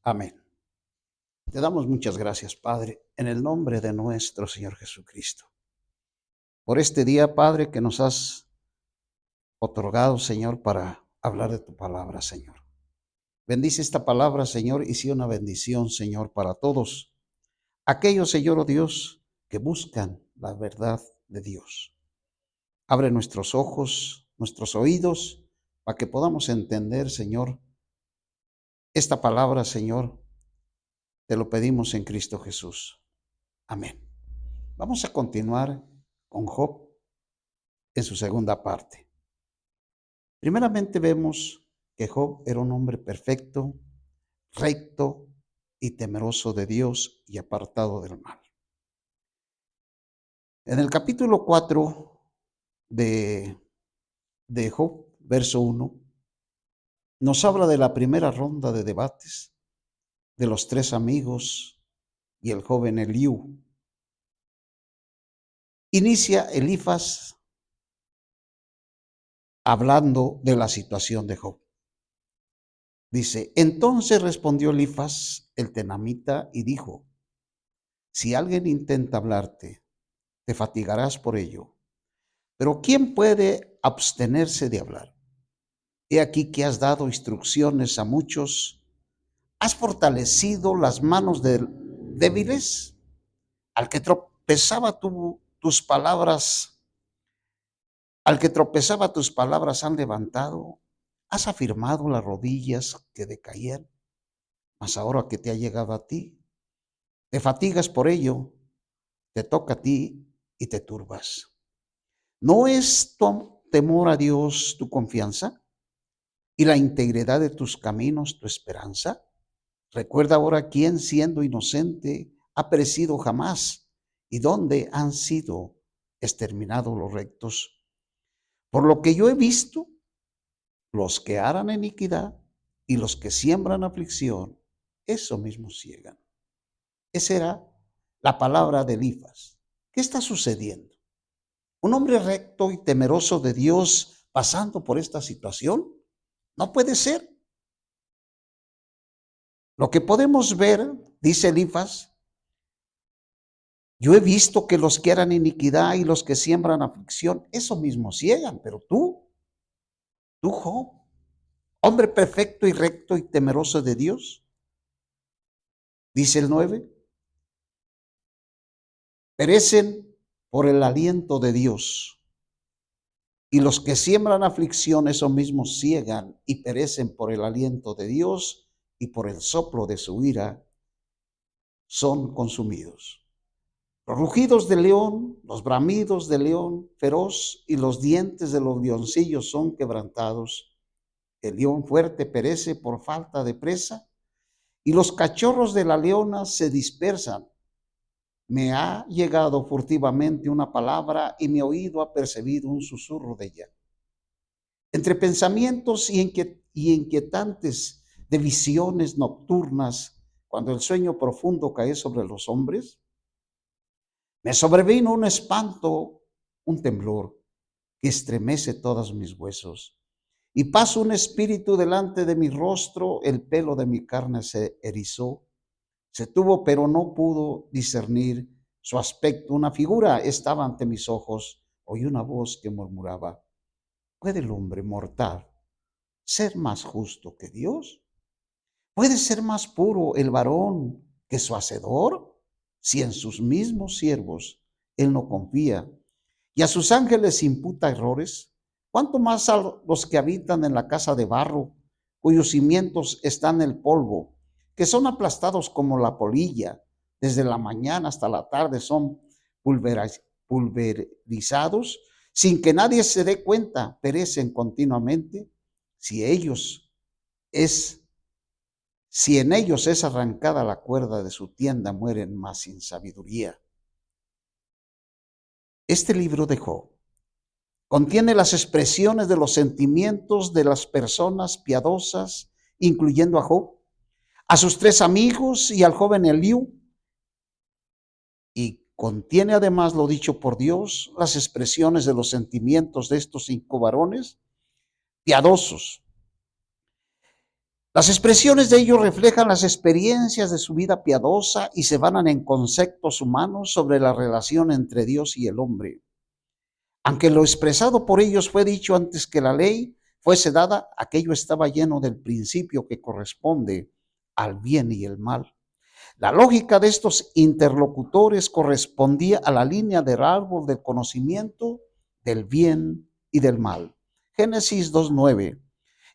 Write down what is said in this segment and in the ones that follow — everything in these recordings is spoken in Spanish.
Amén. Te damos muchas gracias, Padre, en el nombre de nuestro Señor Jesucristo, por este día, Padre, que nos has otorgado, Señor, para hablar de tu palabra, Señor. Bendice esta palabra, Señor, y sea una bendición, Señor, para todos aquellos, Señor, oh Dios, que buscan la verdad de Dios. Abre nuestros ojos, nuestros oídos, para que podamos entender, Señor, esta palabra, Señor. Te lo pedimos en Cristo Jesús. Amén. Vamos a continuar con Job en su segunda parte. Primeramente vemos que Job era un hombre perfecto, recto y temeroso de Dios y apartado del mal. En el capítulo 4 de, de Job, verso 1, nos habla de la primera ronda de debates de los tres amigos y el joven Eliú. Inicia Elifaz hablando de la situación de Job. Dice, entonces respondió Elifaz el tenamita y dijo, si alguien intenta hablarte, te fatigarás por ello. Pero ¿quién puede abstenerse de hablar? He aquí que has dado instrucciones a muchos, has fortalecido las manos de débiles, al que tropezaba tus palabras, al que tropezaba tus palabras han levantado, has afirmado las rodillas que decaían, mas ahora que te ha llegado a ti, te fatigas por ello, te toca a ti y te turbas. ¿No es tu temor a Dios tu confianza y la integridad de tus caminos tu esperanza? Recuerda ahora quién siendo inocente ha perecido jamás y dónde han sido exterminados los rectos. Por lo que yo he visto, los que harán iniquidad y los que siembran aflicción, eso mismo ciegan. Esa era la palabra de Elifaz. ¿Qué está sucediendo? Un hombre recto y temeroso de Dios pasando por esta situación. No puede ser. Lo que podemos ver, dice Elifaz, yo he visto que los que harán iniquidad y los que siembran aflicción, eso mismo ciegan, pero tú Job, hombre perfecto y recto y temeroso de Dios, dice el 9, perecen por el aliento de Dios. Y los que siembran aflicción, eso mismo ciegan y perecen por el aliento de Dios y por el soplo de su ira, son consumidos. Los rugidos del león, los bramidos del león feroz y los dientes de los leoncillos son quebrantados. El león fuerte perece por falta de presa y los cachorros de la leona se dispersan. Me ha llegado furtivamente una palabra y mi oído ha percibido un susurro de ella. Entre pensamientos y inquietantes de visiones nocturnas, cuando el sueño profundo cae sobre los hombres, me sobrevino un espanto, un temblor que estremece todos mis huesos. Y pasó un espíritu delante de mi rostro, el pelo de mi carne se erizó, se tuvo, pero no pudo discernir su aspecto. Una figura estaba ante mis ojos, oí una voz que murmuraba, ¿puede el hombre mortal ser más justo que Dios? ¿Puede ser más puro el varón que su hacedor? Si en sus mismos siervos él no confía y a sus ángeles imputa errores, ¿cuánto más a los que habitan en la casa de barro, cuyos cimientos están en el polvo, que son aplastados como la polilla, desde la mañana hasta la tarde son pulverizados, sin que nadie se dé cuenta, perecen continuamente? Si es Si en ellos es arrancada la cuerda de su tienda, mueren más sin sabiduría. Este libro de Job contiene las expresiones de los sentimientos de las personas piadosas, incluyendo a Job, a sus tres amigos y al joven Eliú. Y contiene además lo dicho por Dios, las expresiones de los sentimientos de estos 5 varones piadosos. Las expresiones de ellos reflejan las experiencias de su vida piadosa y se basan en conceptos humanos sobre la relación entre Dios y el hombre. Aunque lo expresado por ellos fue dicho antes que la ley fuese dada, aquello estaba lleno del principio que corresponde al bien y el mal. La lógica de estos interlocutores correspondía a la línea del árbol del conocimiento del bien y del mal. Génesis 2:9.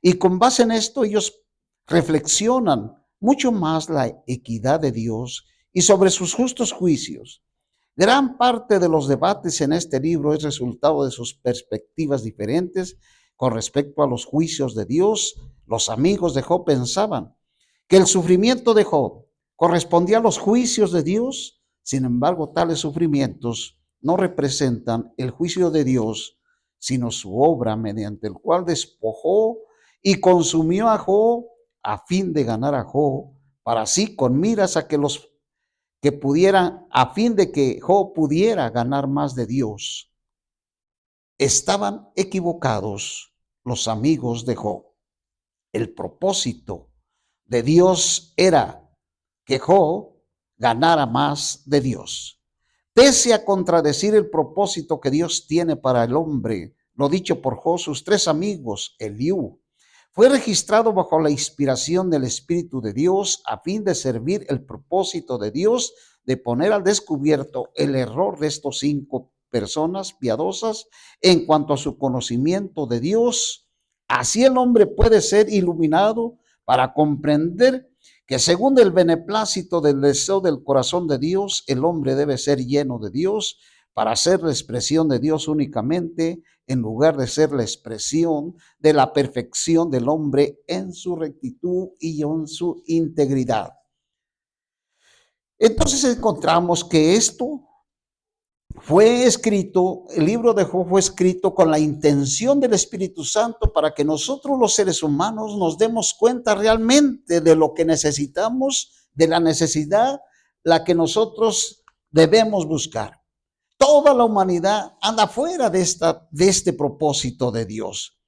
Y con base en esto ellos reflexionan mucho más la equidad de Dios y sobre sus justos juicios. Gran parte de los debates en este libro es resultado de sus perspectivas diferentes con respecto a los juicios de Dios. Los amigos de Job pensaban que el sufrimiento de Job correspondía a los juicios de Dios. Sin embargo, tales sufrimientos no representan el juicio de Dios, sino su obra mediante el cual despojó y consumió a Job a fin de ganar a Job, para así con miras a que pudieran, a fin de que Job pudiera ganar más de Dios. Estaban equivocados los amigos de Job. El propósito de Dios era que Job ganara más de Dios. Pese a contradecir el propósito que Dios tiene para el hombre, lo dicho por Job, sus tres amigos, Eliú, fue registrado bajo la inspiración del Espíritu de Dios a fin de servir el propósito de Dios de poner al descubierto el error de estos 5 personas piadosas en cuanto a su conocimiento de Dios. Así el hombre puede ser iluminado para comprender que según el beneplácito del deseo del corazón de Dios, el hombre debe ser lleno de Dios para ser la expresión de Dios únicamente, en lugar de ser la expresión de la perfección del hombre en su rectitud y en su integridad. Entonces encontramos que esto fue escrito, el libro de Job fue escrito con la intención del Espíritu Santo para que nosotros los seres humanos nos demos cuenta realmente de lo que necesitamos, de la necesidad, la que nosotros debemos buscar. Toda la humanidad anda fuera de este propósito de Dios.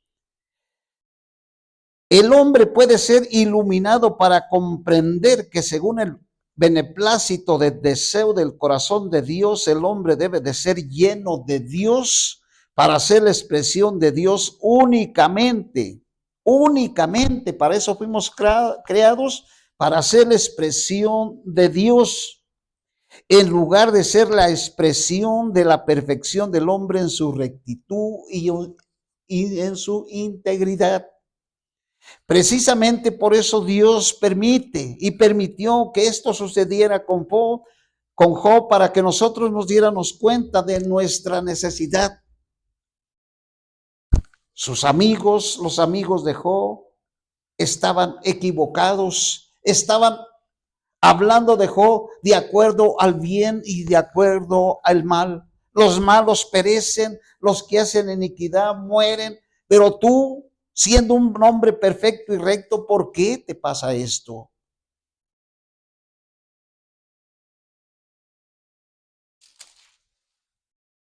El hombre puede ser iluminado para comprender que según el beneplácito del deseo del corazón de Dios, el hombre debe de ser lleno de Dios para ser la expresión de Dios únicamente, únicamente. Para eso fuimos creados, para ser la expresión de Dios, en lugar de ser la expresión de la perfección del hombre en su rectitud y en su integridad. Precisamente por eso Dios permite y permitió que esto sucediera con Job para que nosotros nos diéramos cuenta de nuestra necesidad. Sus amigos, los amigos de Job, estaban equivocados, estaban hablando de Job de acuerdo al bien y de acuerdo al mal. Los malos perecen, los que hacen iniquidad mueren, pero tú, siendo un hombre perfecto y recto, ¿por qué te pasa esto?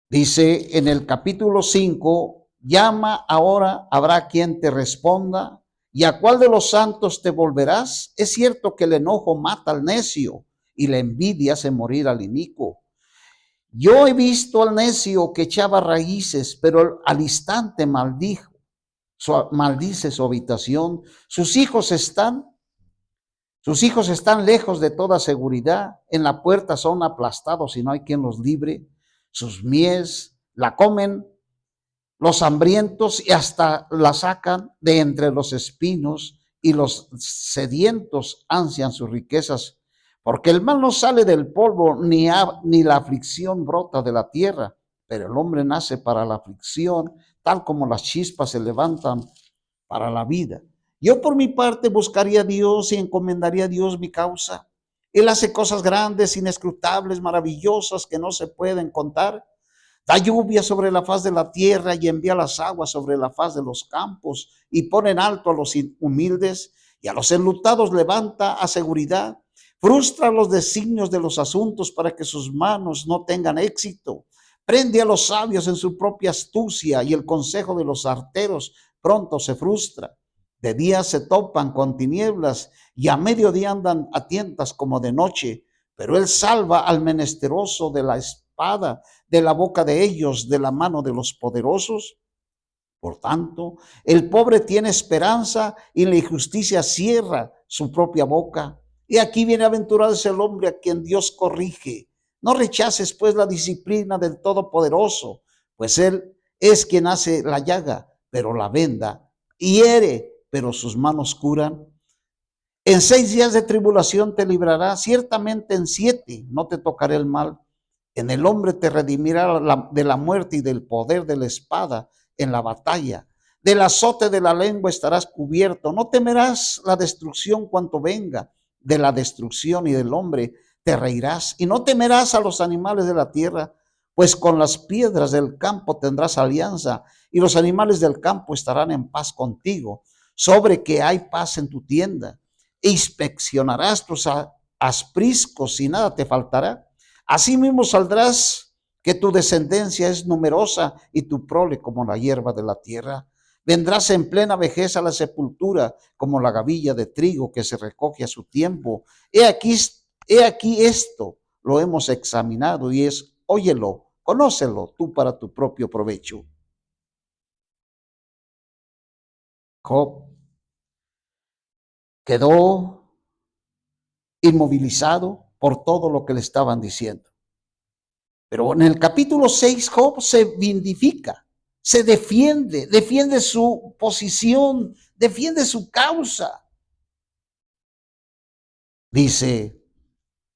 Dice en el capítulo 5, llama ahora, habrá quien te responda. ¿Y a cuál de los santos te volverás? Es cierto que el enojo mata al necio y la envidia hace morir al inicuo. Yo he visto al necio que echaba raíces, pero al instante maldice su habitación. Sus hijos están lejos de toda seguridad. En la puerta son aplastados y no hay quien los libre. Sus mies la comen los hambrientos y hasta la sacan de entre los espinos, y los sedientos ansian sus riquezas, porque el mal no sale del polvo, ni la aflicción brota de la tierra, pero el hombre nace para la aflicción, tal como las chispas se levantan para la vida. Yo por mi parte buscaría a Dios y encomendaría a Dios mi causa. Él hace cosas grandes, inescrutables, maravillosas que no se pueden contar. Da lluvia sobre la faz de la tierra y envía las aguas sobre la faz de los campos, y pone en alto a los humildes y a los enlutados levanta a seguridad. Frustra los designios de los asuntos para que sus manos no tengan éxito. Prende a los sabios en su propia astucia, y el consejo de los arteros pronto se frustra. De día se topan con tinieblas y a mediodía andan a tientas como de noche, pero él salva al menesteroso de la espada, de la boca de ellos, de la mano de los poderosos. Por tanto, el pobre tiene esperanza y la injusticia cierra su propia boca. Y aquí bienaventurado es el hombre a quien Dios corrige. No rechaces pues la disciplina del Todopoderoso, pues Él es quien hace la llaga, pero la venda, hiere, pero sus manos curan. En 6 días de tribulación te librará, ciertamente en 7 no te tocará el mal. En el hombre te redimirá de la muerte y del poder de la espada en la batalla. Del azote de la lengua estarás cubierto. No temerás la destrucción cuanto venga. De la destrucción y del hombre te reirás. Y no temerás a los animales de la tierra, pues con las piedras del campo tendrás alianza, y los animales del campo estarán en paz contigo. Sobre que hay paz en tu tienda. Inspeccionarás tus aspriscos y nada te faltará. Asimismo saldrás que tu descendencia es numerosa y tu prole como la hierba de la tierra. Vendrás en plena vejez a la sepultura como la gavilla de trigo que se recoge a su tiempo. He aquí esto lo hemos examinado y es, óyelo, conócelo tú para tu propio provecho. Job quedó inmovilizado por todo lo que le estaban diciendo. Pero en el capítulo 6, Job se vindica, se defiende su posición, defiende su causa. Dice,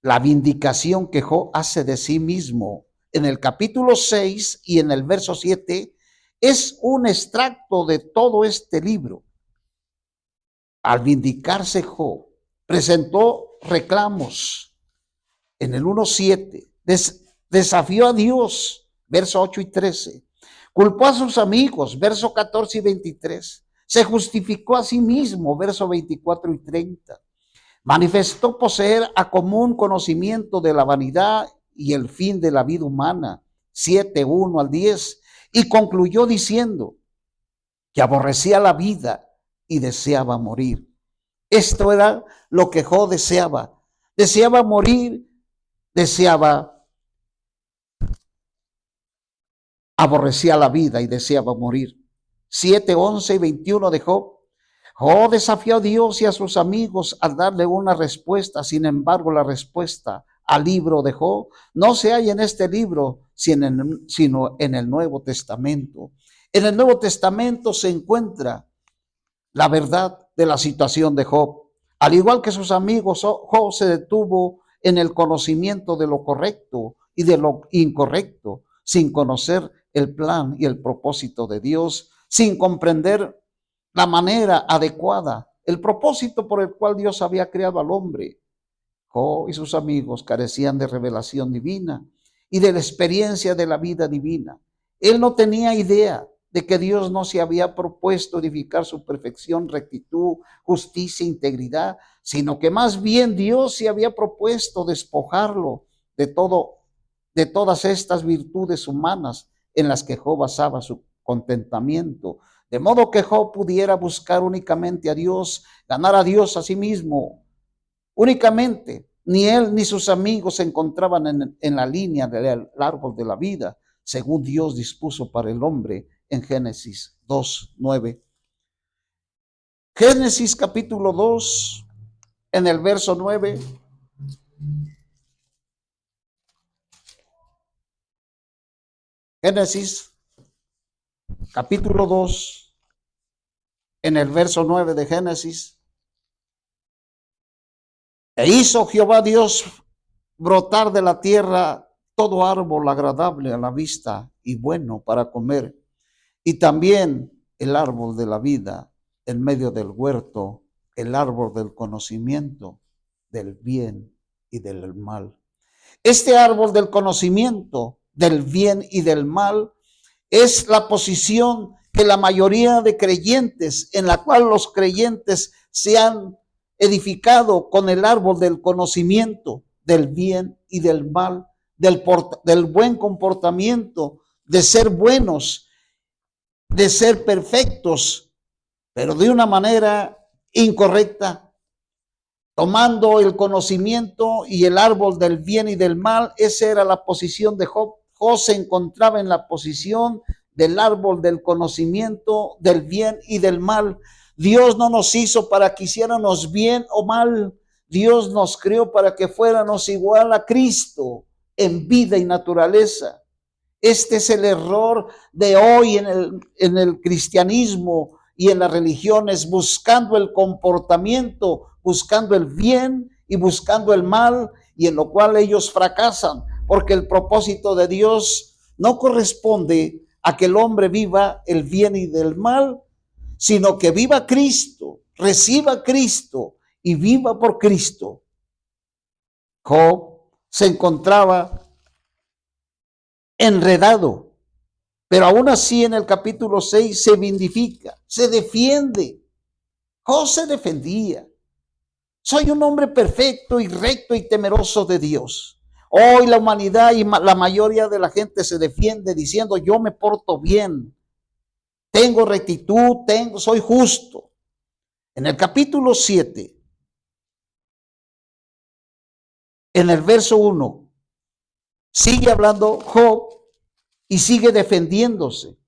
la vindicación que Job hace de sí mismo en el capítulo 6 y en el verso 7 es un extracto de todo este libro. Al vindicarse Job, presentó reclamos en el 1:7, desafió a Dios, verso 8 y 13, culpó a sus amigos, verso 14 y 23, se justificó a sí mismo, verso 24 y 30, manifestó poseer a común conocimiento de la vanidad y el fin de la vida humana, 7:1 al 10, y concluyó diciendo que aborrecía la vida y deseaba morir. Esto era lo que Job deseaba morir, aborrecía la vida y deseaba morir. 7, 11 y 21 de Job. Job desafió a Dios y a sus amigos al darle una respuesta. Sin embargo, la respuesta al libro de Job no se halla en este libro, sino en el Nuevo Testamento. En el Nuevo Testamento se encuentra la verdad de la situación de Job. Al igual que sus amigos, Job se detuvo en el conocimiento de lo correcto y de lo incorrecto, sin conocer el plan y el propósito de Dios, sin comprender la manera adecuada, el propósito por el cual Dios había creado al hombre. Job y sus amigos carecían de revelación divina y de la experiencia de la vida divina. Él no tenía idea de que Dios no se había propuesto edificar su perfección, rectitud, justicia, integridad, sino que más bien Dios se había propuesto despojarlo de todas estas virtudes humanas en las que Job basaba su contentamiento, de modo que Job pudiera buscar únicamente a Dios, ganar a Dios a sí mismo. Únicamente, ni él ni sus amigos se encontraban en la línea del árbol de la vida, según Dios dispuso para el hombre en Génesis 2:9. Génesis capítulo 2, en el verso 9. Génesis capítulo 2, en el verso 9 de Génesis. E hizo Jehová Dios brotar de la tierra todo árbol agradable a la vista y bueno para comer, y también el árbol de la vida en medio del huerto, el árbol del conocimiento del bien y del mal. Este árbol del conocimiento del bien y del mal es la posición que la mayoría de creyentes, en la cual los creyentes se han edificado con el árbol del conocimiento del bien y del mal, del buen comportamiento, de ser buenos, de ser perfectos. pero de una manera incorrecta, tomando el conocimiento y el árbol del bien y del mal. Esa era la posición de Job. Job se encontraba en la posición del árbol del conocimiento del bien y del mal. Dios no nos hizo para que hiciéramos bien o mal. Dios nos creó para que fuéramos igual a Cristo en vida y naturaleza. Este es el error de hoy en el cristianismo y en las religiones, buscando el comportamiento, buscando el bien y buscando el mal, y en lo cual ellos fracasan, porque el propósito de Dios no corresponde a que el hombre viva el bien y del mal, sino que viva Cristo, reciba a Cristo y viva por Cristo. Job se encontraba enredado, pero aún así en el capítulo 6 se vindifica, se defiende. Job se defendía. Soy un hombre perfecto y recto y temeroso de Dios. Hoy la humanidad y la mayoría de la gente se defiende diciendo: yo me porto bien, tengo rectitud, soy justo. En el capítulo 7, en el verso 1, sigue hablando Job y sigue defendiéndose.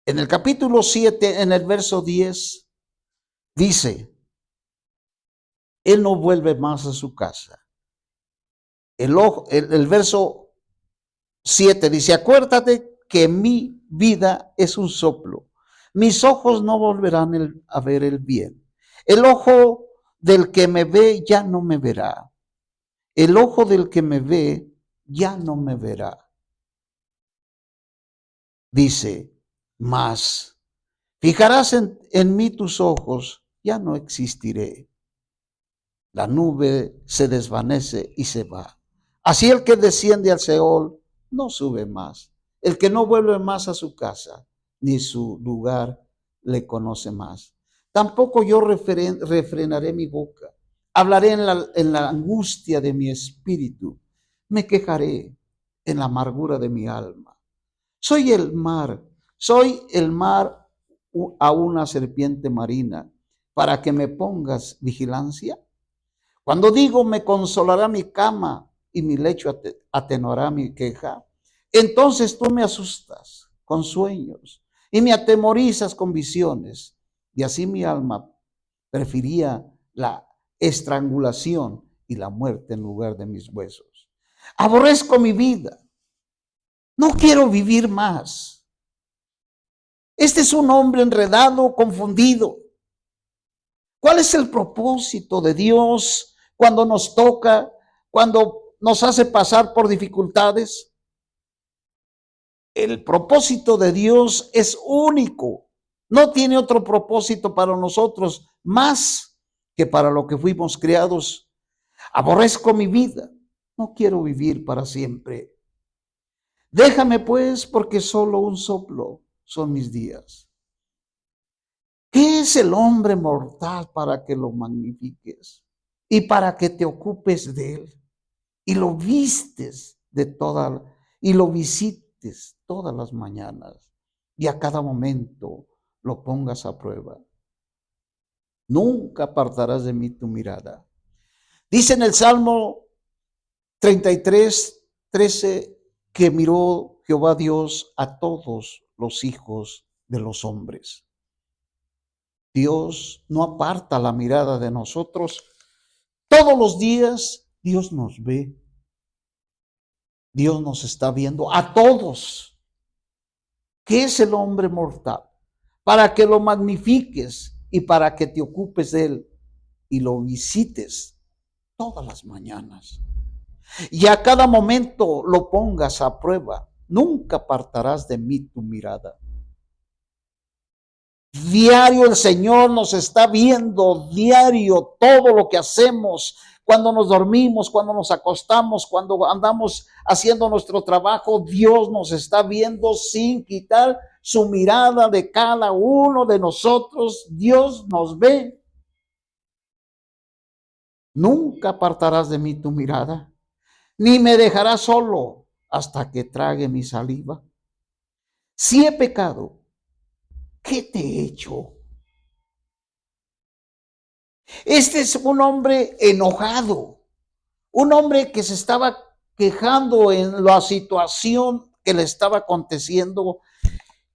En el capítulo 7, en el verso 10, dice: él no vuelve más a su casa. El verso 7 dice: acuérdate que mi vida es un soplo. Mis ojos no volverán a ver el bien. El ojo del que me ve ya no me verá. El ojo del que me ve ya no me verá. Dice, mas fijarás en mí tus ojos, ya no existiré. La nube se desvanece y se va. Así el que desciende al Seol no sube más. El que no vuelve más a su casa, ni su lugar le conoce más. Tampoco yo refrenaré mi boca. Hablaré en la angustia de mi espíritu. Me quejaré en la amargura de mi alma. Soy el mar a una serpiente marina, para que me pongas vigilancia. Cuando digo: me consolará mi cama y mi lecho atenuará mi queja, entonces tú me asustas con sueños y me atemorizas con visiones. Y así mi alma prefería la estrangulación y la muerte en lugar de mis huesos. Aborrezco mi vida. No quiero vivir más. Este es un hombre enredado, confundido. ¿Cuál es el propósito de Dios cuando nos toca, cuando nos hace pasar por dificultades? El propósito de Dios es único. No tiene otro propósito para nosotros más que para lo que fuimos creados. Aborrezco mi vida. No quiero vivir para siempre. Déjame pues, porque solo un soplo son mis días. ¿Qué es el hombre mortal para que lo magnifiques y para que te ocupes de él y lo vistes y lo visites todas las mañanas y a cada momento lo pongas a prueba? Nunca apartarás de mí tu mirada. Dice en el Salmo 33:13 que miró Jehová Dios a todos los hijos de los hombres. Dios no aparta la mirada de nosotros. Todos los días Dios nos ve. Dios nos está viendo a todos. ¿Qué es el hombre mortal? Para que lo magnifiques y para que te ocupes de él y lo visites todas las mañanas. Y a cada momento lo pongas a prueba. Nunca apartarás de mí tu mirada. Diario el Señor nos está viendo, diario todo lo que hacemos, cuando nos dormimos, cuando nos acostamos, cuando andamos haciendo nuestro trabajo. Dios nos está viendo sin quitar su mirada de cada uno de nosotros. Dios nos ve. Nunca apartarás de mí tu mirada, ni me dejarás solo hasta que trague mi saliva. Si he pecado, ¿qué te he hecho? Este es un hombre enojado, un hombre que se estaba quejando en la situación que le estaba aconteciendo.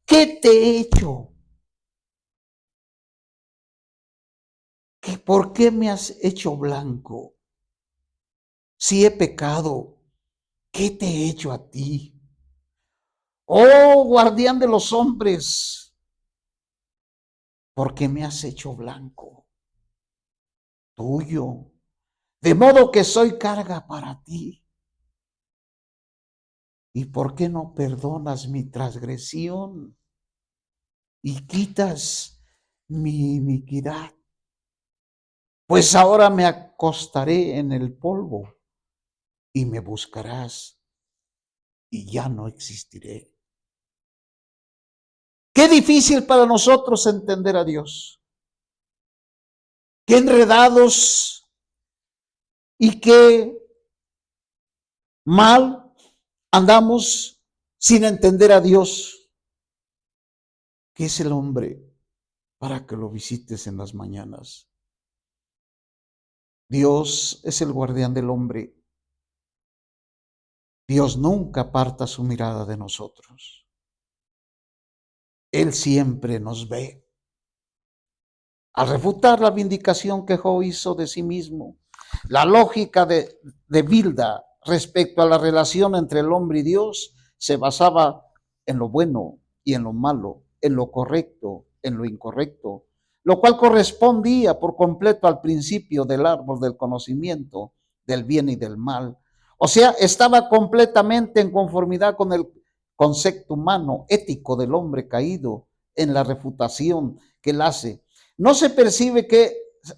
¿Qué te he hecho? ¿Por qué me has hecho blanco? Si he pecado, ¿qué te he hecho a ti? Oh, guardián de los hombres, ¿por qué me has hecho blanco? Tuyo, de modo que soy carga para ti. ¿Y por qué no perdonas mi transgresión y quitas mi iniquidad? Pues ahora me acostaré en el polvo y me buscarás y ya no existiré. Qué difícil para nosotros entender a Dios. Qué enredados y qué mal andamos sin entender a Dios. ¿Qué es el hombre para que lo visites en las mañanas? Dios es el guardián del hombre. Dios nunca aparta su mirada de nosotros. Él siempre nos ve. Al refutar la vindicación que Job hizo de sí mismo, la lógica de Bilda respecto a la relación entre el hombre y Dios se basaba en lo bueno y en lo malo, en lo correcto, en lo incorrecto, lo cual correspondía por completo al principio del árbol del conocimiento del bien y del mal. O sea, estaba completamente en conformidad con el concepto humano, ético del hombre caído en la refutación que él hace. No se percibe que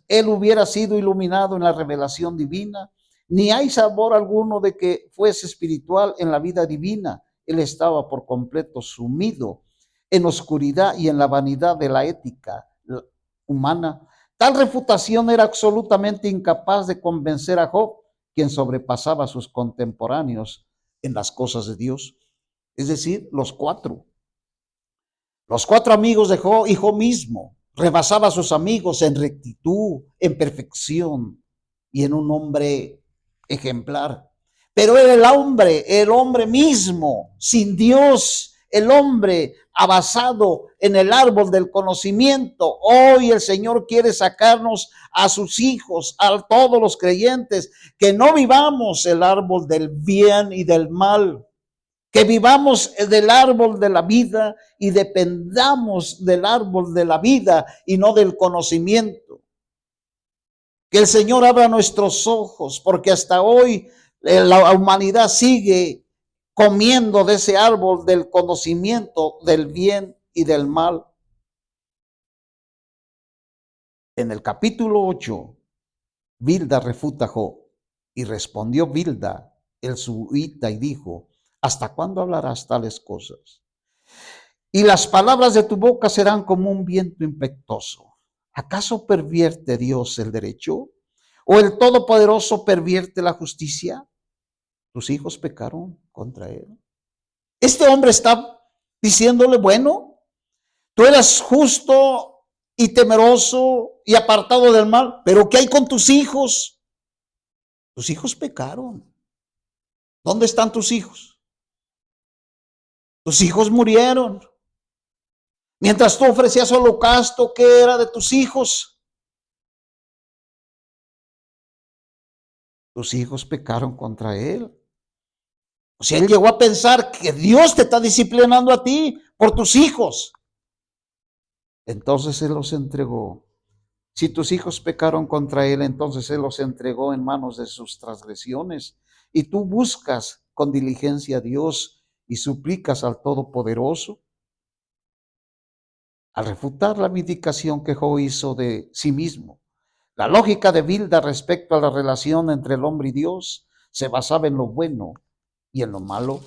él hubiera sido iluminado en la revelación divina, ni hay sabor alguno de que fuese espiritual en la vida divina. Él estaba por completo sumido en oscuridad y en la vanidad de la ética humana. Tal refutación era absolutamente incapaz de convencer a Job, quien sobrepasaba a sus contemporáneos en las cosas de Dios. Es decir, los cuatro. Los cuatro amigos de Job y Job mismo rebasaba a sus amigos en rectitud, en perfección y en un hombre ejemplar. Pero era el hombre mismo, sin Dios, el hombre abasado en el árbol del conocimiento. Hoy el Señor quiere sacarnos a sus hijos, a todos los creyentes, que no vivamos el árbol del bien y del mal, que vivamos del árbol de la vida y dependamos del árbol de la vida y no del conocimiento. Que el Señor abra nuestros ojos, porque hasta hoy la humanidad sigue comiendo de ese árbol del conocimiento del bien y del mal. En el capítulo 8, Bilda refuta a Job, y respondió Bilda el suita y dijo: ¿hasta cuándo hablarás tales cosas? Y las palabras de tu boca serán como un viento impetuoso. ¿Acaso pervierte Dios el derecho? ¿O el Todopoderoso pervierte la justicia? Tus hijos pecaron contra él. Este hombre está diciéndole: bueno, tú eras justo y temeroso y apartado del mal, pero ¿qué hay con tus hijos? Tus hijos pecaron. ¿Dónde están tus hijos? Tus hijos murieron. Mientras tú ofrecías holocausto, ¿qué era de tus hijos? Tus hijos pecaron contra él. O sea, él llegó a pensar que Dios te está disciplinando a ti por tus hijos. Entonces él los entregó. Si tus hijos pecaron contra él, entonces él los entregó en manos de sus transgresiones. Y tú buscas con diligencia a Dios y suplicas al Todopoderoso. Al refutar la vindicación que Job hizo de sí mismo, la lógica de Bilda respecto a la relación entre el hombre y Dios se basaba en lo bueno y en lo malo.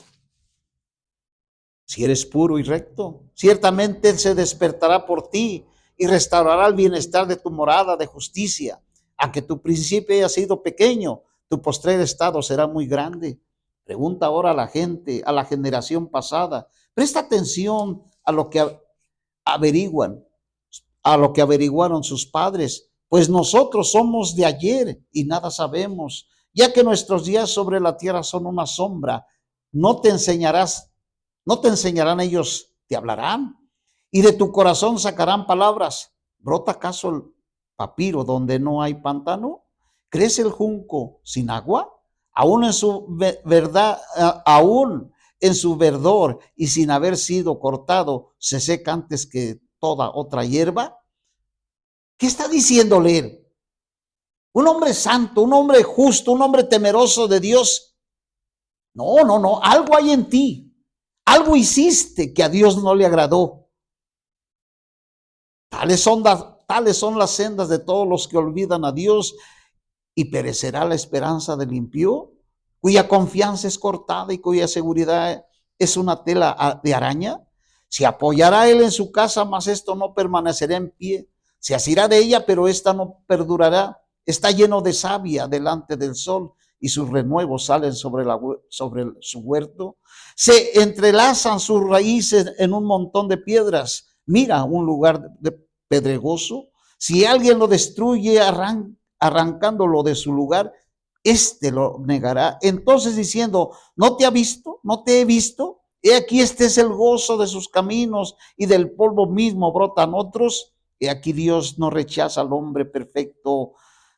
Si eres puro y recto, ciertamente Él se despertará por ti y restaurará el bienestar de tu morada de justicia. Aunque tu principio haya sido pequeño, tu postrer estado será muy grande. Pregunta ahora a la gente, a la generación pasada. Presta atención a lo que averiguan a lo que averiguaron sus padres, pues nosotros somos de ayer y nada sabemos, ya que nuestros días sobre la tierra son una sombra. No te enseñarás, no te enseñarán ellos, te hablarán, y de tu corazón sacarán palabras. ¿Brota acaso el papiro donde no hay pantano? ¿Crece el junco sin agua? Aún en su verdad, aún en su verdor y sin haber sido cortado, se seca antes que toda otra hierba. ¿Qué está diciéndole él? Un hombre santo, un hombre justo, un hombre temeroso de Dios. No, no, no, algo hay en ti. Algo hiciste que a Dios no le agradó. Tales son las sendas de todos los que olvidan a Dios, y perecerá la esperanza del impío, cuya confianza es cortada y cuya seguridad es una tela de araña. Se apoyará él en su casa, mas esto no permanecerá en pie. Se asirá de ella, pero esta no perdurará. Está lleno de savia delante del sol, y sus renuevos salen sobre su huerto. Se entrelazan sus raíces en un montón de piedras. Mira un lugar pedregoso. Si alguien lo destruye, arrancándolo de su lugar, éste lo negará. Entonces diciendo, ¿no te ha visto? ¿No te he visto? He aquí, este es el gozo de sus caminos, y del polvo mismo brotan otros. He aquí, Dios no rechaza al hombre perfecto,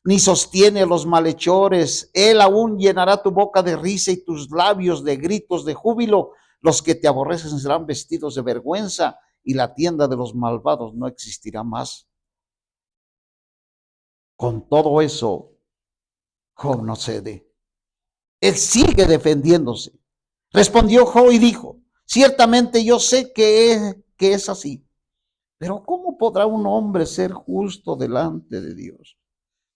ni sostiene a los malhechores. Él aún llenará tu boca de risa y tus labios de gritos de júbilo. Los que te aborrecen serán vestidos de vergüenza, y la tienda de los malvados no existirá más. Con todo eso, Job no cede. Él sigue defendiéndose. Respondió Job y dijo, ciertamente yo sé que es así, pero ¿cómo podrá un hombre ser justo delante de Dios?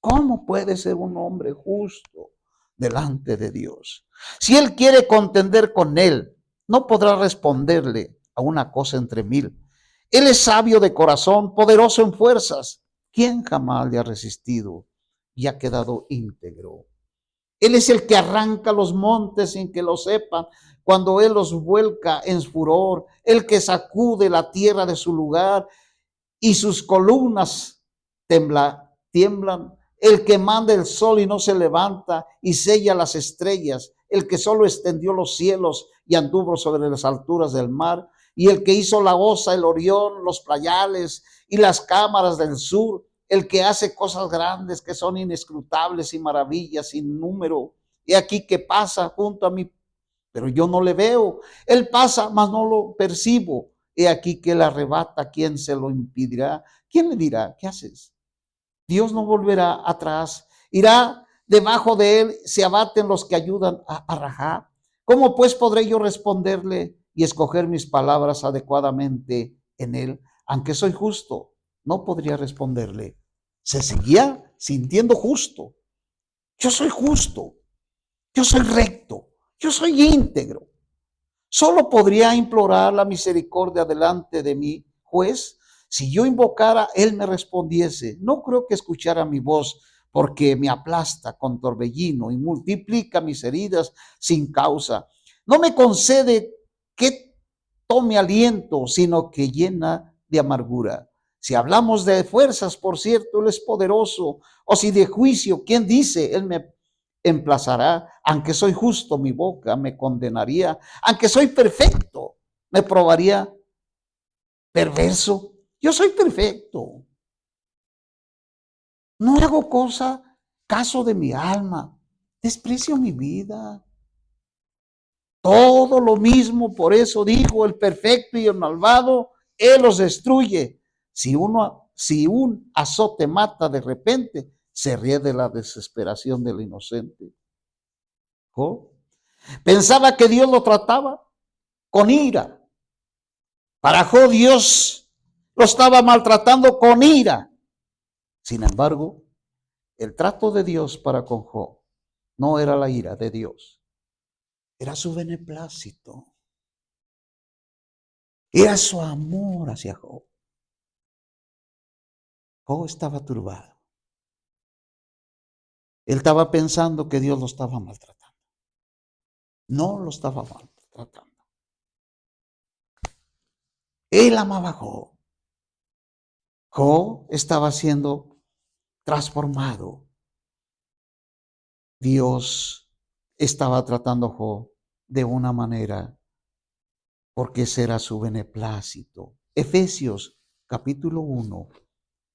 ¿Cómo puede ser un hombre justo delante de Dios? Si él quiere contender con él, no podrá responderle a una cosa entre mil. Él es sabio de corazón, poderoso en fuerzas. ¿Quién jamás le ha resistido y ha quedado íntegro? Él es el que arranca los montes sin que lo sepan, cuando él los vuelca en furor, el que sacude la tierra de su lugar y sus columnas tiemblan, el que manda el sol y no se levanta y sella las estrellas, el que solo extendió los cielos y anduvo sobre las alturas del mar, y el que hizo la osa, el Orión, los playales y las cámaras del sur, el que hace cosas grandes que son inescrutables y maravillas sin número. Y aquí que pasa junto a mí, pero yo no le veo. Él pasa, mas no lo percibo. He aquí que él arrebata. ¿Quién se lo impedirá? ¿Quién le dirá, qué haces? Dios no volverá atrás. Irá debajo de él, se abaten los que ayudan a rajar. ¿Cómo pues podré yo responderle y escoger mis palabras adecuadamente en él? Aunque soy justo, no podría responderle. Se seguía sintiendo justo. Yo soy justo. Yo soy recto. Yo soy íntegro. Solo podría implorar la misericordia delante de mi juez. Si yo invocara, él me respondiese. No creo que escuchara mi voz, porque me aplasta con torbellino y multiplica mis heridas sin causa. No me concede que tome aliento, sino que llena de amargura. Si hablamos de fuerzas, por cierto, él es poderoso. O si de juicio, ¿quién dice? Él me emplazará. Aunque soy justo, mi boca me condenaría. Aunque soy perfecto, me probaría perverso. Yo soy perfecto. No hago caso de mi alma. Desprecio mi vida. Todo lo mismo, por eso dijo el perfecto y el malvado, él los destruye. Si un azote mata de repente, se ríe de la desesperación del inocente. ¿Oh? Pensaba que Dios lo trataba con ira. Para Job, Dios lo estaba maltratando con ira. Sin embargo, el trato de Dios para con Job no era la ira de Dios, era su beneplácito, era su amor hacia Job. Job estaba turbado. Él estaba pensando que Dios lo estaba maltratando. No lo estaba maltratando. Él amaba a Job. Job estaba siendo transformado. Dios estaba tratando a Job de una manera porque ese era su beneplácito. Efesios capítulo 1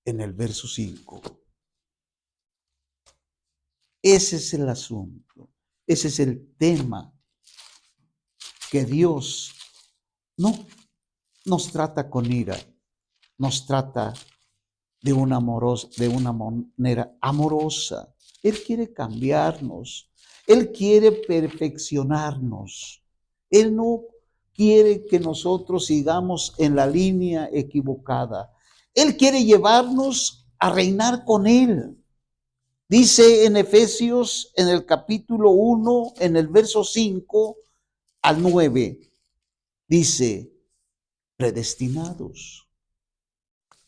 en el verso 5. Ese es el asunto, ese es el tema, que Dios no nos trata con ira, nos trata de una manera amorosa. Él quiere cambiarnos, Él quiere perfeccionarnos. Él no quiere que nosotros sigamos en la línea equivocada. Él quiere llevarnos a reinar con Él. Dice en Efesios, en el capítulo 1, en el verso 5 al 9, dice, predestinados.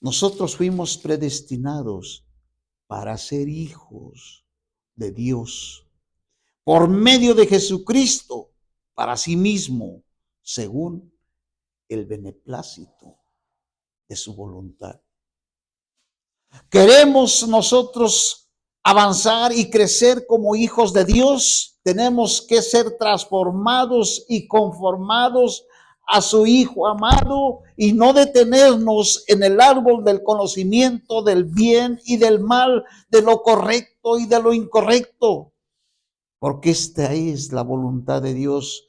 Nosotros fuimos predestinados para ser hijos de Dios por medio de Jesucristo para sí mismo, según el beneplácito de su voluntad. Queremos nosotros avanzar y crecer como hijos de Dios, tenemos que ser transformados y conformados a su Hijo amado y no detenernos en el árbol del conocimiento del bien y del mal, de lo correcto y de lo incorrecto, porque esta es la voluntad de Dios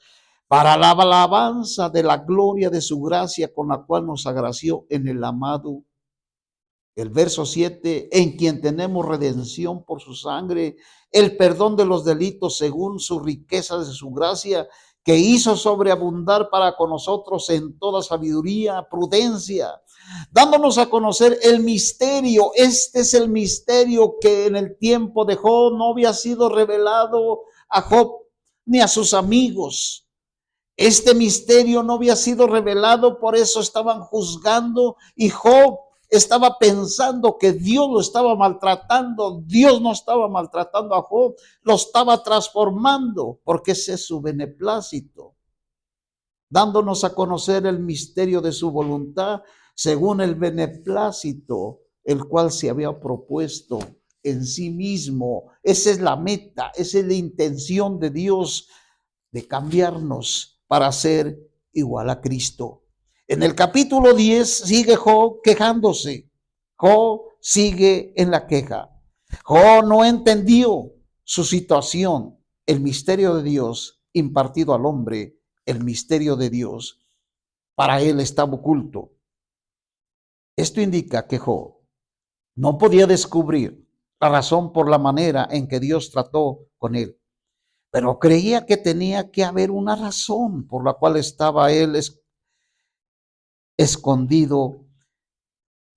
para la alabanza de la gloria de su gracia con la cual nos agració en el amado. El verso 7, en quien tenemos redención por su sangre, el perdón de los delitos según su riqueza de su gracia, que hizo sobreabundar para con nosotros en toda sabiduría, prudencia, dándonos a conocer el misterio. Este es el misterio que en el tiempo de Job no había sido revelado a Job ni a sus amigos. Este misterio no había sido revelado, por eso estaban juzgando y Job estaba pensando que Dios lo estaba maltratando. Dios no estaba maltratando a Job, lo estaba transformando, porque ese es su beneplácito, dándonos a conocer el misterio de su voluntad, según el beneplácito, el cual se había propuesto en sí mismo. Esa es la meta, esa es la intención de Dios, de cambiarnos para ser igual a Cristo. En el capítulo 10 sigue Job quejándose. Job sigue en la queja. Job no entendió su situación, el misterio de Dios impartido al hombre, el misterio de Dios para él estaba oculto. Esto indica que Job no podía descubrir la razón por la manera en que Dios trató con él, pero creía que tenía que haber una razón por la cual estaba él escondido.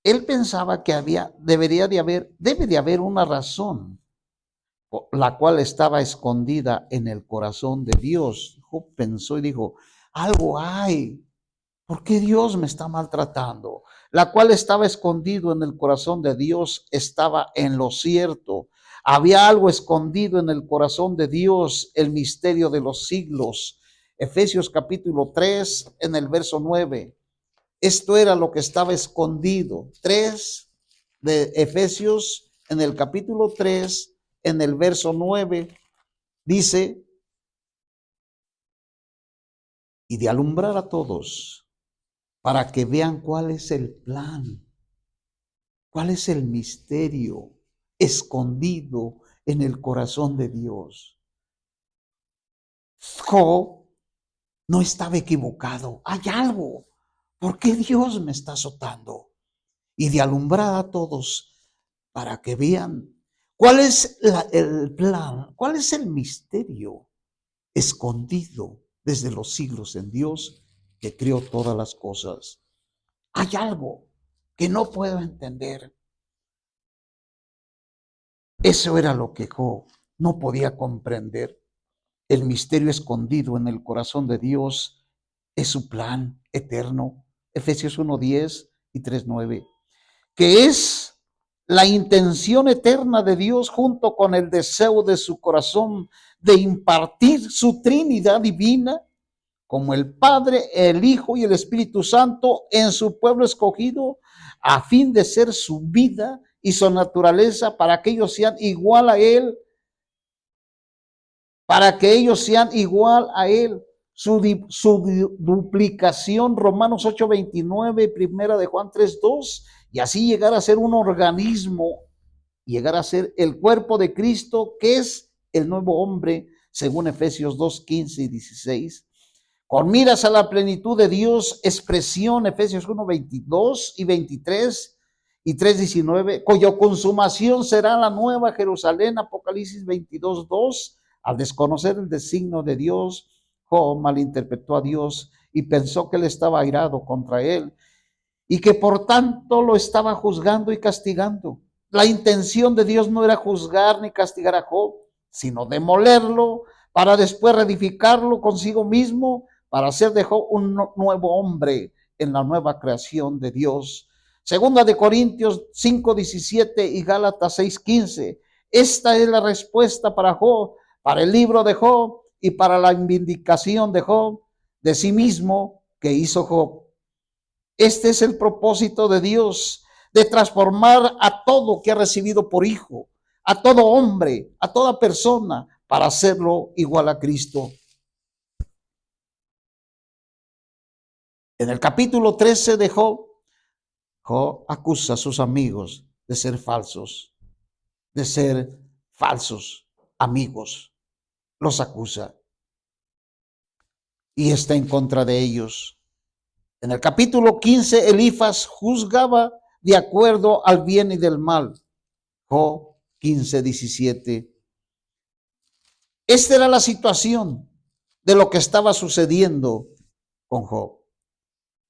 Él pensaba que debe de haber una razón por la cual estaba escondida en el corazón de Dios. Job pensó y dijo, algo hay. ¿Por qué Dios me está maltratando? La cual estaba escondido en el corazón de Dios, estaba en lo cierto. Había algo escondido en el corazón de Dios, el misterio de los siglos. Efesios capítulo 3, en el verso 9. Esto era lo que estaba escondido. 3 de Efesios, en el capítulo 3, en el verso 9, dice, y de alumbrar a todos, para que vean cuál es el plan, cuál es el misterio escondido en el corazón de Dios. Job no estaba equivocado. Hay algo. ¿Por qué Dios me está azotando? Y de alumbrar a todos para que vean cuál es el plan, cuál es el misterio escondido desde los siglos en Dios que creó todas las cosas. Hay algo que no puedo entender. Eso era lo que Job no podía comprender. El misterio escondido en el corazón de Dios es su plan eterno. Efesios 1:10 y 3:9, que es la intención eterna de Dios junto con el deseo de su corazón de impartir su Trinidad divina como el Padre, el Hijo y el Espíritu Santo en su pueblo escogido, a fin de ser su vida y su naturaleza para que ellos sean igual a Él, para que ellos sean igual a Él. Su duplicación, Romanos 8:29, primera de Juan 3:2, y así llegar a ser un organismo, llegar a ser el cuerpo de Cristo, que es el nuevo hombre, según Efesios 2:15 y 16. Con miras a la plenitud de Dios, expresión, Efesios 1:22 y 23 y 3:19, cuya consumación será la nueva Jerusalén, Apocalipsis 22:2. Al desconocer el designio de Dios, Job malinterpretó a Dios y pensó que él estaba airado contra él y que por tanto lo estaba juzgando y castigando. La intención de Dios no era juzgar ni castigar a Job, sino demolerlo para después reedificarlo consigo mismo, para hacer de Job un nuevo hombre en la nueva creación de Dios. Segunda de Corintios 5:17 y Gálatas 6:15. Esta es la respuesta para Job, para el libro de Job y para la vindicación de Job, de sí mismo que hizo Job. Este es el propósito de Dios, de transformar a todo que ha recibido por hijo, a todo hombre, a toda persona, para hacerlo igual a Cristo. En el capítulo 13 de Job, Job acusa a sus amigos de ser falsos amigos. Los acusa y está en contra de ellos. En el capítulo 15, Elifaz juzgaba de acuerdo al bien y del mal. Job 15:17. Esta era la situación de lo que estaba sucediendo con Job.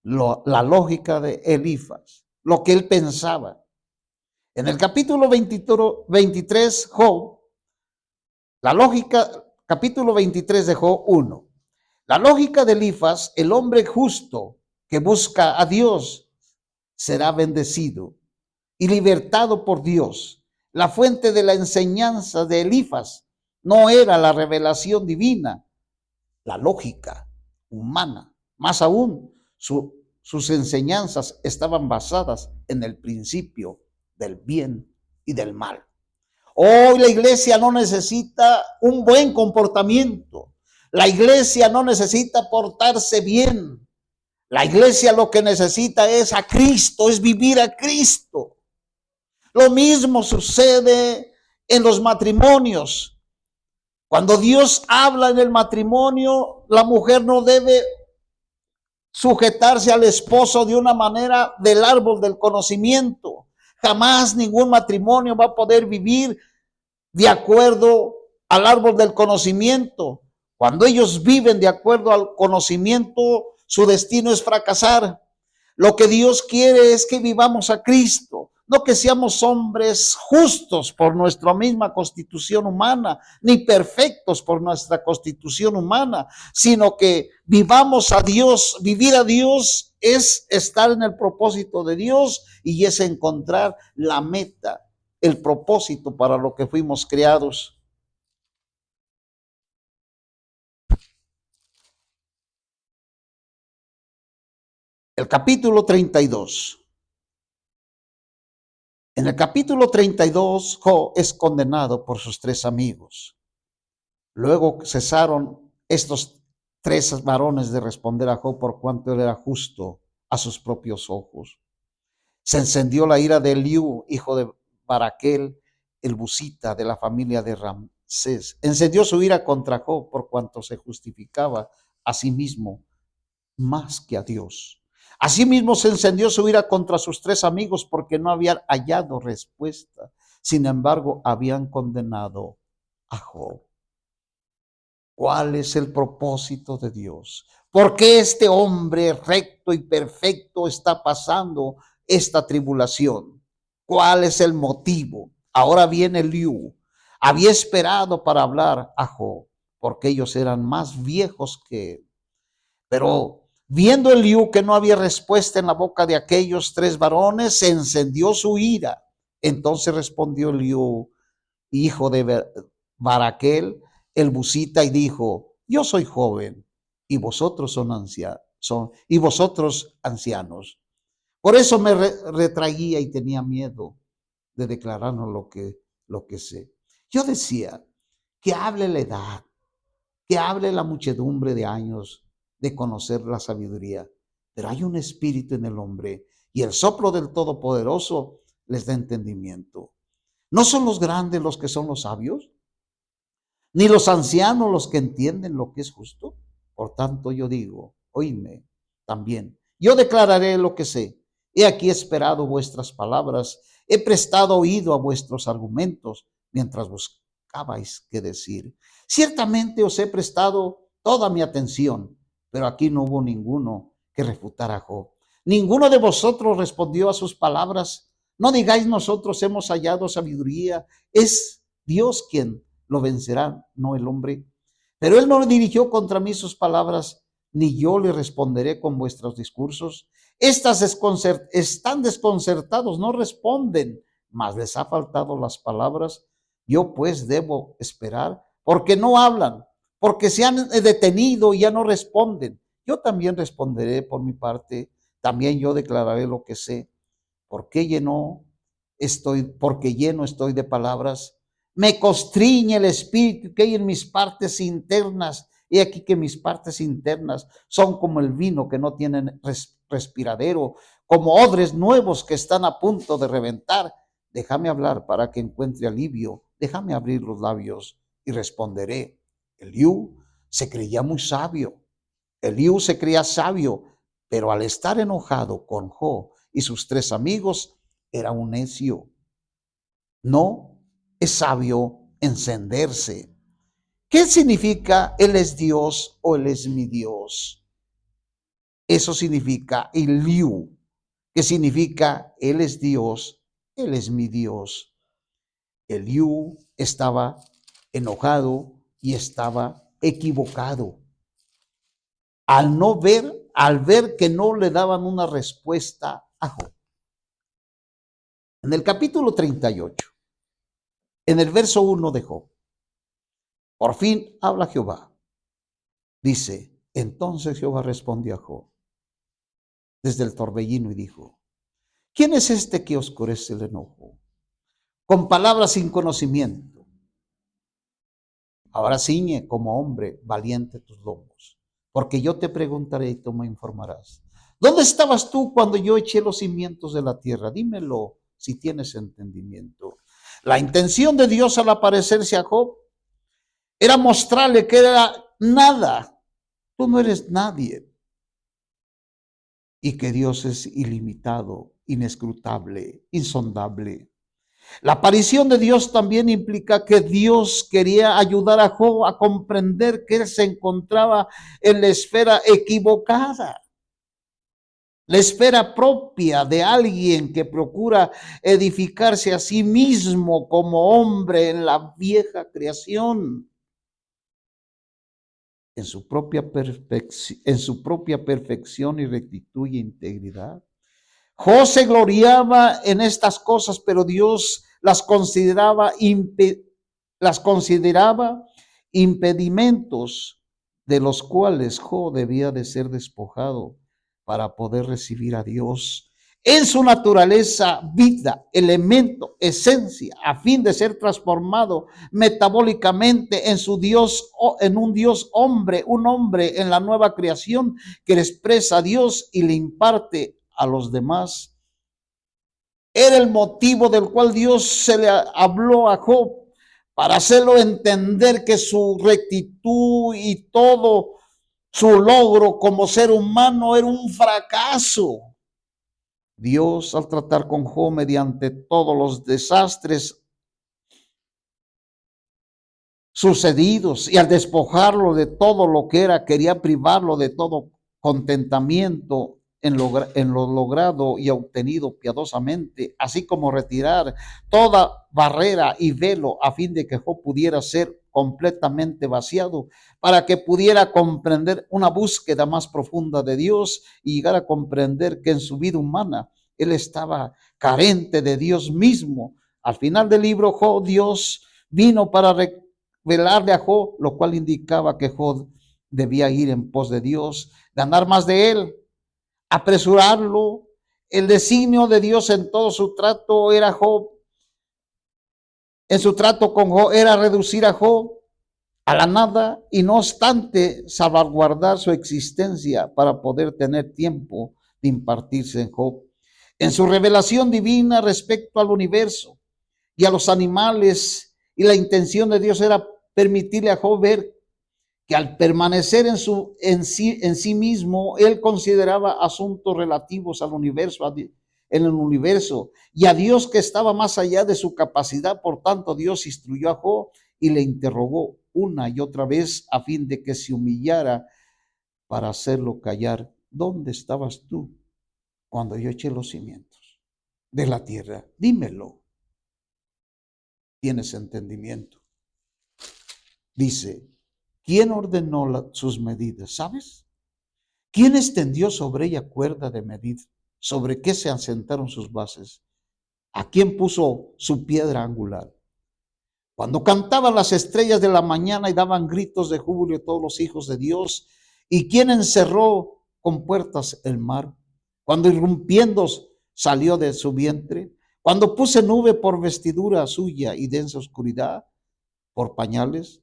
La lógica de Elifaz, lo que él pensaba. En el capítulo 23, Job, la lógica, capítulo 23 de Job 1. La lógica de Elifaz, el hombre justo que busca a Dios, será bendecido y libertado por Dios. La fuente de la enseñanza de Elifaz no era la revelación divina, la lógica humana. Más aún, sus enseñanzas estaban basadas en el principio del bien y del mal. Hoy la iglesia no necesita un buen comportamiento. La iglesia no necesita portarse bien. La iglesia lo que necesita es a Cristo, es vivir a Cristo. Lo mismo sucede en los matrimonios. Cuando Dios habla en el matrimonio, la mujer no debe sujetarse al esposo de una manera del árbol del conocimiento. Jamás ningún matrimonio va a poder vivir de acuerdo al árbol del conocimiento. Cuando ellos viven de acuerdo al conocimiento, su destino es fracasar. Lo que Dios quiere es que vivamos a Cristo, no que seamos hombres justos por nuestra misma constitución humana, ni perfectos por nuestra constitución humana, sino que vivamos a Dios. Vivir a Dios es estar en el propósito de Dios y es encontrar la meta, el propósito para lo que fuimos creados. El capítulo 32. En el capítulo 32, Job es condenado por sus tres amigos. Luego cesaron estos tres varones de responder a Job por cuanto él era justo a sus propios ojos. Se encendió la ira de Eliú, hijo de Baraquel, el busita de la familia de Ramsés. Encendió su ira contra Job por cuanto se justificaba a sí mismo más que a Dios. Asimismo se encendió su ira contra sus tres amigos porque no habían hallado respuesta. Sin embargo, habían condenado a Job. ¿Cuál es el propósito de Dios? ¿Por qué este hombre recto y perfecto está pasando esta tribulación? ¿Cuál es el motivo? Ahora viene Eliú. Había esperado para hablar a Job porque ellos eran más viejos que él. Pero viendo Eliú que no había respuesta en la boca de aquellos tres varones, se encendió su ira. Entonces respondió Eliú, hijo de Baraquel, el busita, y dijo: yo soy joven y vosotros y vosotros ancianos. Por eso me retraía y tenía miedo de declararnos lo que sé. Yo decía, que hable la edad, que hable la muchedumbre de años de conocer la sabiduría, pero hay un espíritu en el hombre y el soplo del Todopoderoso les da entendimiento. ¿No son los grandes los que son los sabios? Ni los ancianos los que entienden lo que es justo. Por tanto yo digo, oídme también, yo declararé lo que sé. He aquí esperado vuestras palabras, he prestado oído a vuestros argumentos mientras buscabais qué decir. Ciertamente os he prestado toda mi atención, pero aquí no hubo ninguno que refutara a Job. Ninguno de vosotros respondió a sus palabras. No digáis nosotros hemos hallado sabiduría, es Dios quien lo vencerá, no el hombre. Pero él no dirigió contra mí sus palabras, ni yo le responderé con vuestros discursos. Están desconcertados, no responden, mas les ha faltado las palabras. Yo pues debo esperar, porque no hablan, porque se han detenido y ya no responden. Yo también responderé por mi parte, también yo declararé lo que sé. Porque lleno estoy de palabras. Me constriñe el espíritu que hay en mis partes internas. He aquí que mis partes internas son como el vino que no tienen respiradero, como odres nuevos que están a punto de reventar. Déjame hablar para que encuentre alivio. Déjame abrir los labios y responderé. Eliú se creía muy sabio. Eliú se creía sabio, pero al estar enojado con Job y sus tres amigos, era un necio. No es sabio encenderse. ¿Qué significa Él es Dios o Él es mi Dios? Eso significa Eliú, que significa Él es Dios, Él es mi Dios. Eliú estaba enojado y estaba equivocado. Al ver que no le daban una respuesta a Job. En el capítulo 38, en el verso 1 de Job, por fin habla Jehová. Dice, entonces Jehová respondió a Job desde el torbellino y dijo, ¿quién es este que oscurece el enojo con palabras sin conocimiento? Ahora ciñe como hombre valiente tus lomos, porque yo te preguntaré y tú me informarás. ¿Dónde estabas tú cuando yo eché los cimientos de la tierra? Dímelo si tienes entendimiento. La intención de Dios al aparecerse a Job era mostrarle que era nada. Tú no eres nadie. Y que Dios es ilimitado, inescrutable, insondable. La aparición de Dios también implica que Dios quería ayudar a Job a comprender que él se encontraba en la esfera equivocada. La esfera propia de alguien que procura edificarse a sí mismo como hombre en la vieja creación. En su propia perfección y rectitud y integridad. Job se gloriaba en estas cosas, pero Dios las consideraba impedimentos de los cuales Job debía de ser despojado para poder recibir a Dios en su naturaleza, vida, elemento, esencia, a fin de ser transformado metabólicamente en su Dios, en un Dios hombre, un hombre en la nueva creación que le expresa a Dios y le imparte a los demás. Era el motivo del cual Dios se le habló a Job para hacerlo entender que su rectitud y todo su logro como ser humano era un fracaso. Dios, al tratar con Job mediante todos los desastres sucedidos y al despojarlo de todo lo que era, quería privarlo de todo contentamiento en lo logrado y obtenido piadosamente, así como retirar toda barrera y velo a fin de que Job pudiera ser completamente vaciado, para que pudiera comprender una búsqueda más profunda de Dios y llegar a comprender que en su vida humana él estaba carente de Dios mismo. Al final del libro, Job, Dios vino para revelarle a Job, lo cual indicaba que Job debía ir en pos de Dios, ganar más de Él, apresurarlo. El designio de Dios en todo su trato era Job. En su trato con Job era reducir a Job a la nada y no obstante salvaguardar su existencia para poder tener tiempo de impartirse en Job. En su revelación divina respecto al universo y a los animales, y la intención de Dios era permitirle a Job ver que al permanecer en sí mismo, él consideraba asuntos relativos al universo, en el universo, y a Dios que estaba más allá de su capacidad. Por tanto, Dios instruyó a Job y le interrogó una y otra vez a fin de que se humillara para hacerlo callar. ¿Dónde estabas tú cuando yo eché los cimientos de la tierra? Dímelo. ¿Tienes entendimiento? Dice, ¿quién ordenó sus medidas? ¿Sabes? ¿Quién extendió sobre ella cuerda de medir? ¿Sobre qué se asentaron sus bases? ¿A quién puso su piedra angular? Cuando cantaban las estrellas de la mañana y daban gritos de júbilo todos los hijos de Dios, ¿y quién encerró con puertas el mar? Cuando irrumpiendo salió de su vientre, cuando puse nube por vestidura suya y densa oscuridad por pañales,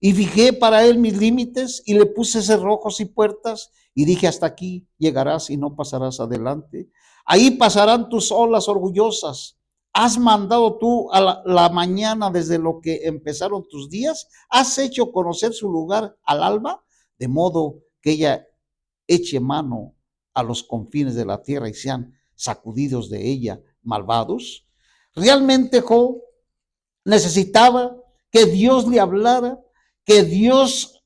y fijé para él mis límites y le puse cerrojos y puertas y dije, hasta aquí llegarás y no pasarás adelante. Ahí pasarán tus olas orgullosas. ¿Has mandado tú a la mañana desde lo que empezaron tus días? ¿Has hecho conocer su lugar al alba? De modo que ella eche mano a los confines de la tierra y sean sacudidos de ella malvados. Realmente Job necesitaba que Dios le hablara, que Dios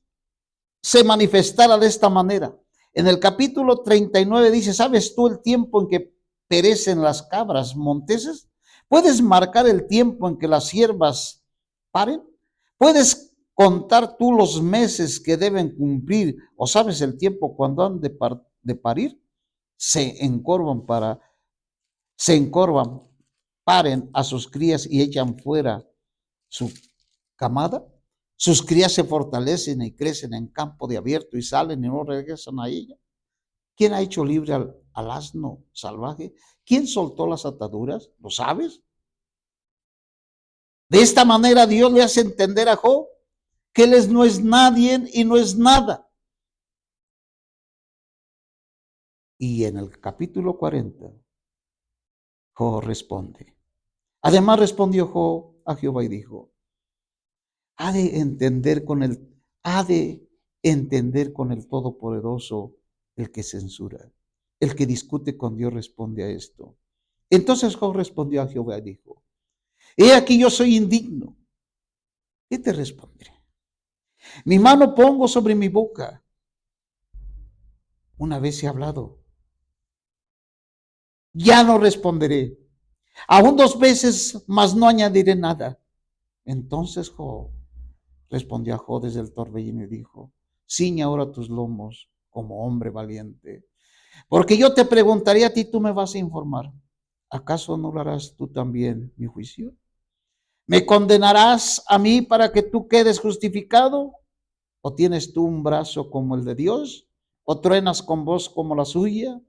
se manifestara de esta manera. En el capítulo 39 dice, ¿sabes tú el tiempo en que perecen las cabras monteses? ¿Puedes marcar el tiempo en que las ciervas paren? ¿Puedes contar tú los meses que deben cumplir? ¿O sabes el tiempo cuando han de parir? Se encorvan, paren a sus crías y echan fuera su camada. Sus crías se fortalecen y crecen en campo de abierto y salen y no regresan a ella. ¿Quién ha hecho libre al asno salvaje? ¿Quién soltó las ataduras? ¿Lo sabes? De esta manera Dios le hace entender a Job que él no es nadie y no es nada. Y en el capítulo 40, Job responde. Además respondió Job a Jehová y dijo, ha de entender con el Todopoderoso el que censura. El que discute con Dios responde a esto. Entonces Job respondió a Jehová y dijo, he aquí yo soy indigno. ¿Qué te responderé? Mi mano pongo sobre mi boca. Una vez he hablado. Ya no responderé. Aún 2 veces, mas no añadiré nada. Entonces Job respondió a Job desde el torbellino y dijo, ciñe ahora tus lomos como hombre valiente, porque yo te preguntaré a ti, tú me vas a informar. ¿Acaso anularás tú también mi juicio? ¿Me condenarás a mí para que tú quedes justificado? ¿O tienes tú un brazo como el de Dios? ¿O truenas con voz como la suya?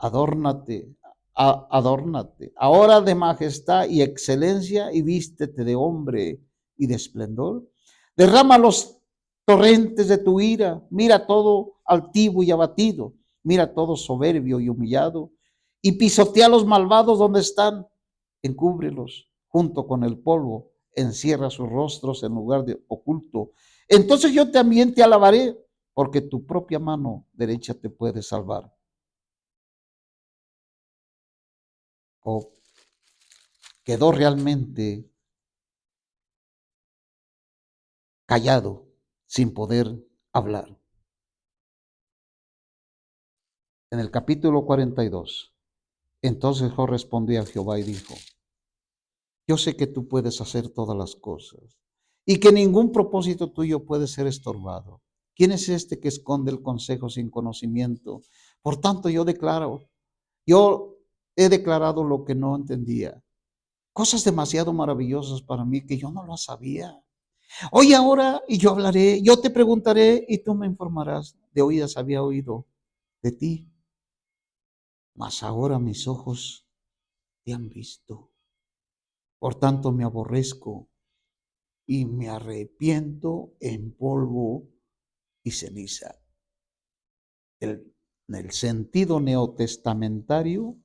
Adórnate, adórnate ahora de majestad y excelencia y vístete de hombre y de esplendor. Derrama los torrentes de tu ira, mira todo altivo y abatido, mira todo soberbio y humillado, y pisotea a los malvados donde están, encúbrelos junto con el polvo, encierra sus rostros en lugar de oculto. Entonces yo también te alabaré, porque tu propia mano derecha te puede salvar. Job quedó realmente callado, sin poder hablar. En el capítulo 42, entonces Job respondió a Jehová y dijo, yo sé que tú puedes hacer todas las cosas y que ningún propósito tuyo puede ser estorbado. ¿Quién es este que esconde el consejo sin conocimiento? Por tanto, yo he declarado lo que no entendía. Cosas demasiado maravillosas para mí que yo no lo sabía. Hoy ahora y yo hablaré, yo te preguntaré y tú me informarás. De oídas había oído de ti, mas ahora mis ojos te han visto. Por tanto me aborrezco y me arrepiento en polvo y ceniza. En el sentido neotestamentario,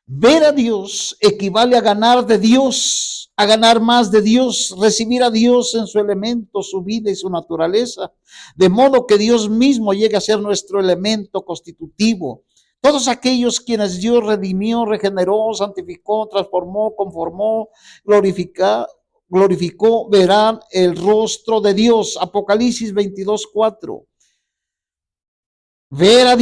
ver a Dios equivale a ganar de Dios, a ganar más de Dios, recibir a Dios en su elemento, su vida y su naturaleza, de modo que Dios mismo llegue a ser nuestro elemento constitutivo. Todos aquellos quienes Dios redimió, regeneró, santificó, transformó, conformó, glorificó, verán el rostro de Dios. Apocalipsis 22:4. Ver a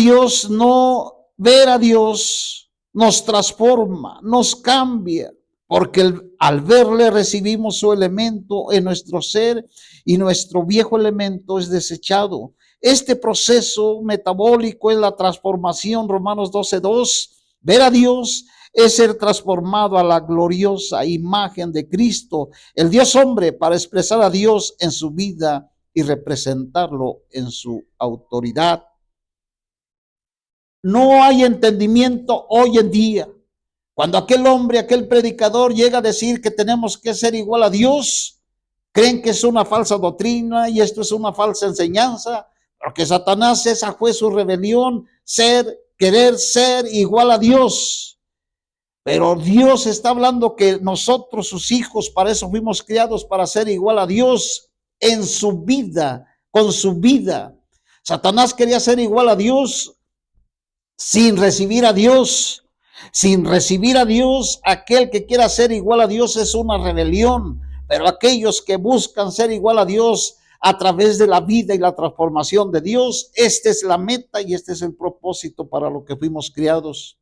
Dios nos transforma, nos cambia, porque al verle recibimos su elemento en nuestro ser y nuestro viejo elemento es desechado. Este proceso metabólico es la transformación, Romanos 12:2. Ver a Dios es ser transformado a la gloriosa imagen de Cristo, el Dios hombre, para expresar a Dios en su vida y representarlo en su autoridad. No hay entendimiento hoy en día. Cuando aquel hombre, aquel predicador llega a decir que tenemos que ser igual a Dios, creen que es una falsa doctrina y esto es una falsa enseñanza, porque Satanás, esa fue su rebelión, querer ser igual a Dios. Pero Dios está hablando que nosotros, sus hijos, para eso fuimos criados, para ser igual a Dios en su vida, con su vida. Satanás quería ser igual a Dios sin recibir a Dios. Sin recibir a Dios, aquel que quiera ser igual a Dios es una rebelión, pero aquellos que buscan ser igual a Dios a través de la vida y la transformación de Dios, esta es la meta y este es el propósito para lo que fuimos criados.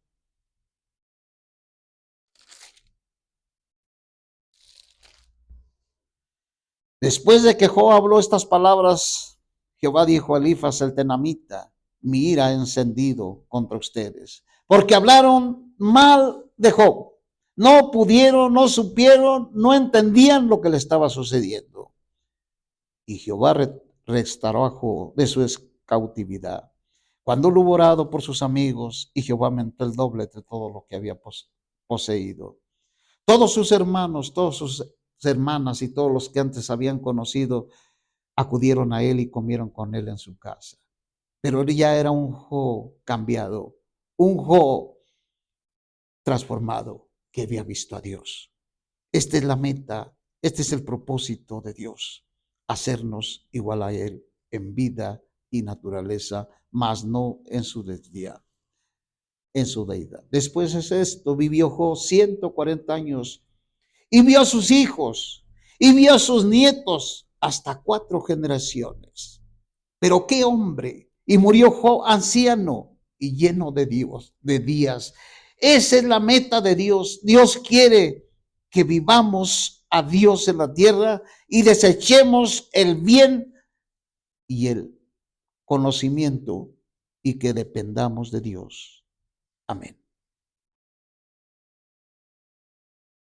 Después de que Job habló estas palabras, Jehová dijo a Elifaz el tenamita: mi ira ha encendido contra ustedes, porque hablaron mal de Job. No pudieron, no supieron, no entendían lo que le estaba sucediendo. Y Jehová restauró a Job de su cautividad. Cuando lo hubo orado por sus amigos, y Jehová aumentó el doble de todo lo que había poseído. Todos sus hermanos, todas sus hermanas y todos los que antes habían conocido acudieron a él y comieron con él en su casa. Pero él ya era un Job cambiado, un Job transformado que había visto a Dios. Esta es la meta, este es el propósito de Dios, hacernos igual a él en vida y naturaleza, mas no en su deidad. Después de esto vivió Job 140 años y vio a sus hijos y vio a sus nietos hasta 4 generaciones. Pero qué hombre. Y murió Job anciano y lleno de Dios, de días. Esa es la meta de Dios. Dios quiere que vivamos a Dios en la tierra y desechemos el bien y el conocimiento y que dependamos de Dios. Amén.